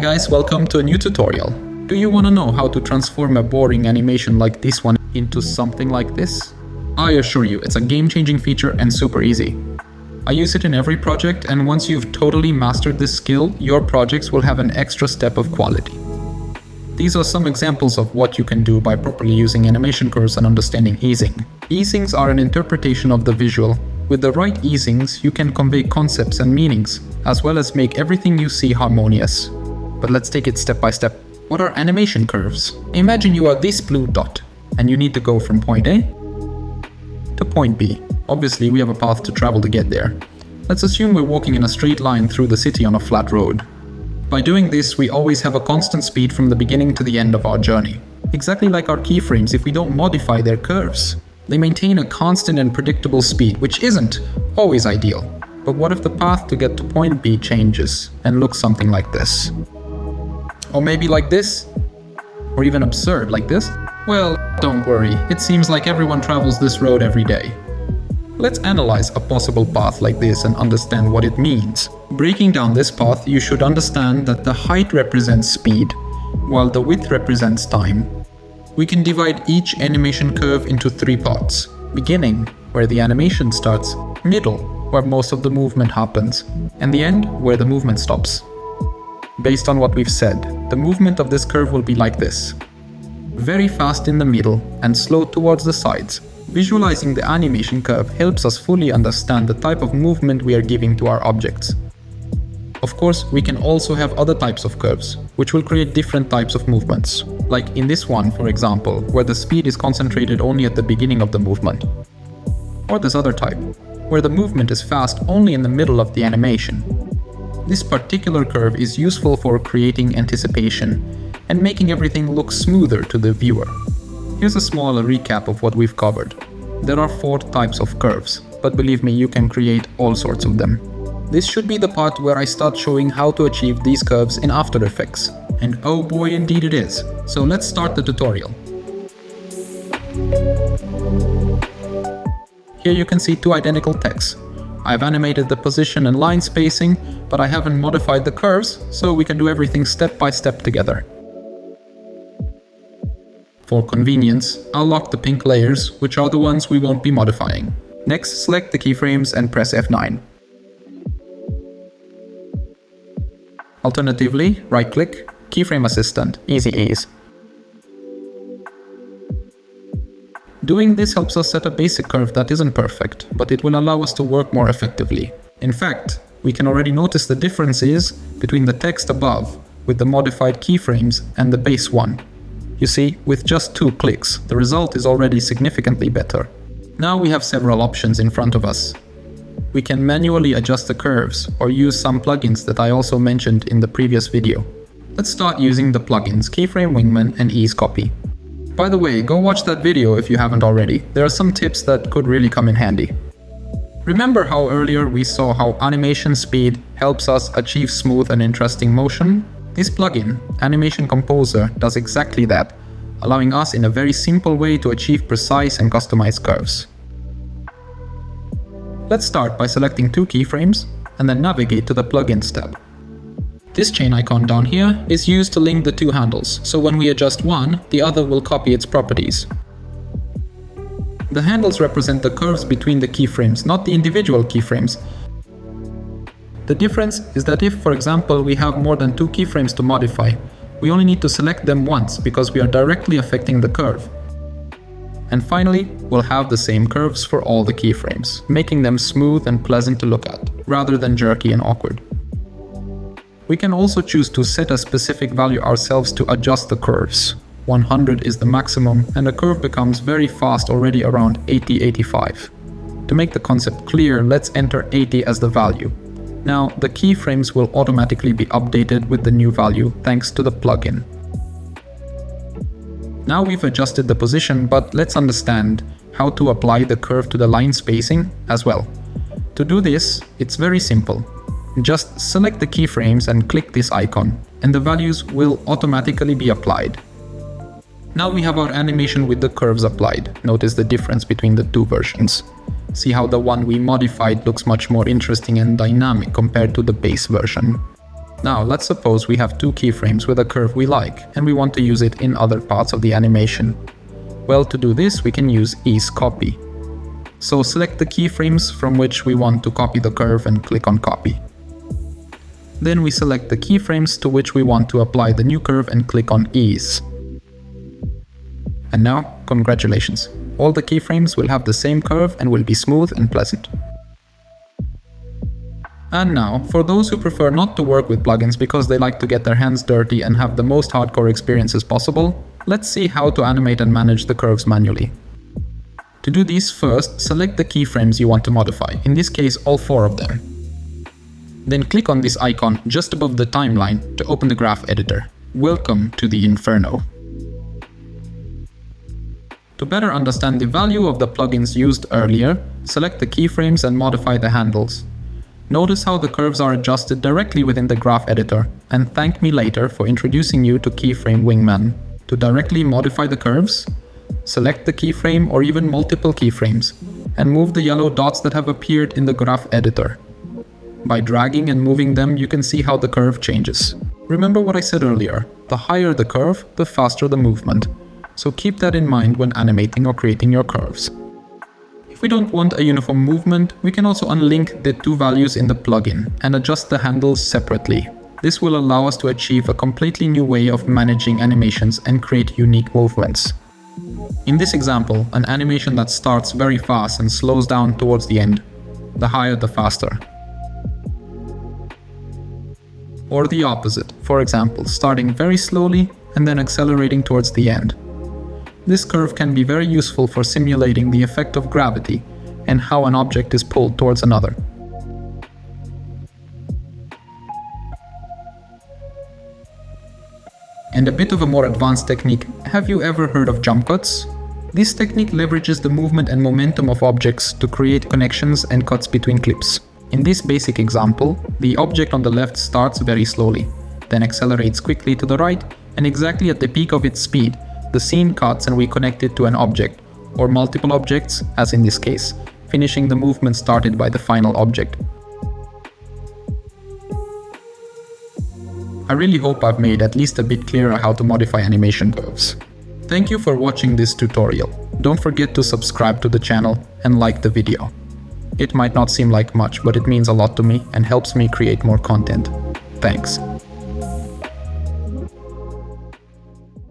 Hi guys, welcome to a new tutorial. Do you want to know how to transform a boring animation like this one into something like this? I assure you, it's a game-changing feature and super easy. I use it in every project, and once you've totally mastered this skill, your projects will have an extra step of quality. These are some examples of what you can do by properly using animation curves and understanding easing. Easings are an interpretation of the visual. With the right easings, you can convey concepts and meanings, as well as make everything you see harmonious. But let's take it step by step. What are animation curves? Imagine you are this blue dot, and you need to go from point A to point B. Obviously, we have a path to travel to get there. Let's assume we're walking in a straight line through the city on a flat road. By doing this, we always have a constant speed from the beginning to the end of our journey. Exactly like our keyframes if we don't modify their curves. They maintain a constant and predictable speed, which isn't always ideal. But what if the path to get to point B changes and looks something like this? Or maybe like this? Or even absurd like this? Well, don't worry, it seems like everyone travels this road every day. Let's analyze a possible path like this and understand what it means. Breaking down this path, you should understand that the height represents speed, while the width represents time. We can divide each animation curve into three parts. Beginning, where the animation starts, middle, where most of the movement happens, and the end, where the movement stops. Based on what we've said, the movement of this curve will be like this. Very fast in the middle and slow towards the sides. Visualizing the animation curve helps us fully understand the type of movement we are giving to our objects. Of course, we can also have other types of curves, which will create different types of movements. Like in this one, for example, where the speed is concentrated only at the beginning of the movement. Or this other type, where the movement is fast only in the middle of the animation. This particular curve is useful for creating anticipation and making everything look smoother to the viewer. Here's a small recap of what we've covered. There are 4 types of curves, but believe me, you can create all sorts of them. This should be the part where I start showing how to achieve these curves in After Effects. And oh boy, indeed it is. So let's start the tutorial. Here you can see 2 identical texts. I've animated the position and line spacing, but I haven't modified the curves, so we can do everything step by step together. For convenience, I'll lock the pink layers, which are the ones we won't be modifying. Next, select the keyframes and press F9. Alternatively, right-click, Keyframe Assistant, Easy Ease. Doing this helps us set a basic curve that isn't perfect, but it will allow us to work more effectively. In fact, we can already notice the differences between the text above with the modified keyframes and the base one. You see, with just 2 clicks, the result is already significantly better. Now we have several options in front of us. We can manually adjust the curves or use some plugins that I also mentioned in the previous video. Let's start using the plugins Keyframe, Wingman and EaseCopy. By the way, go watch that video if you haven't already. There are some tips that could really come in handy. Remember how earlier we saw how animation speed helps us achieve smooth and interesting motion? This plugin, Animation Composer, does exactly that, allowing us in a very simple way to achieve precise and customized curves. Let's start by selecting 2 keyframes and then navigate to the Plugins tab. This chain icon down here is used to link the 2 handles, so when we adjust one, the other will copy its properties. The handles represent the curves between the keyframes, not the individual keyframes. The difference is that if, for example, we have more than 2 keyframes to modify, we only need to select them once because we are directly affecting the curve. And finally, we'll have the same curves for all the keyframes, making them smooth and pleasant to look at, rather than jerky and awkward. We can also choose to set a specific value ourselves to adjust the curves. 100 is the maximum, and the curve becomes very fast already around 80-85. To make the concept clear, let's enter 80 as the value. Now, the keyframes will automatically be updated with the new value thanks to the plugin. Now we've adjusted the position, but let's understand how to apply the curve to the line spacing as well. To do this, it's very simple. Just select the keyframes and click this icon, and the values will automatically be applied. Now we have our animation with the curves applied. Notice the difference between the 2 versions. See how the one we modified looks much more interesting and dynamic compared to the base version. Now let's suppose we have two keyframes with a curve we like and we want to use it in other parts of the animation. Well, to do this we can use EaseCopy. So select the keyframes from which we want to copy the curve and click on copy. Then we select the keyframes to which we want to apply the new curve and click on ease. And now, congratulations! All the keyframes will have the same curve and will be smooth and pleasant. And now, for those who prefer not to work with plugins because they like to get their hands dirty and have the most hardcore experiences possible, let's see how to animate and manage the curves manually. To do this, first select the keyframes you want to modify, in this case all 4 of them. Then click on this icon just above the timeline to open the graph editor. Welcome to the Inferno. To better understand the value of the plugins used earlier, select the keyframes and modify the handles. Notice how the curves are adjusted directly within the graph editor, and thank me later for introducing you to Keyframe Wingman. To directly modify the curves, select the keyframe or even multiple keyframes, and move the yellow dots that have appeared in the graph editor. By dragging and moving them, you can see how the curve changes. Remember what I said earlier, the higher the curve, the faster the movement. So keep that in mind when animating or creating your curves. If we don't want a uniform movement, we can also unlink the 2 values in the plugin and adjust the handles separately. This will allow us to achieve a completely new way of managing animations and create unique movements. In this example, an animation that starts very fast and slows down towards the end. The higher the faster. Or the opposite, for example, starting very slowly and then accelerating towards the end. This curve can be very useful for simulating the effect of gravity and how an object is pulled towards another. And a bit of a more advanced technique, have you ever heard of jump cuts? This technique leverages the movement and momentum of objects to create connections and cuts between clips. In this basic example, the object on the left starts very slowly, then accelerates quickly to the right, and exactly at the peak of its speed, the scene cuts and we connect it to an object, or multiple objects, as in this case, finishing the movement started by the final object. I really hope I've made at least a bit clearer how to modify animation curves. Thank you for watching this tutorial. Don't forget to subscribe to the channel and like the video. It might not seem like much, but it means a lot to me and helps me create more content. Thanks.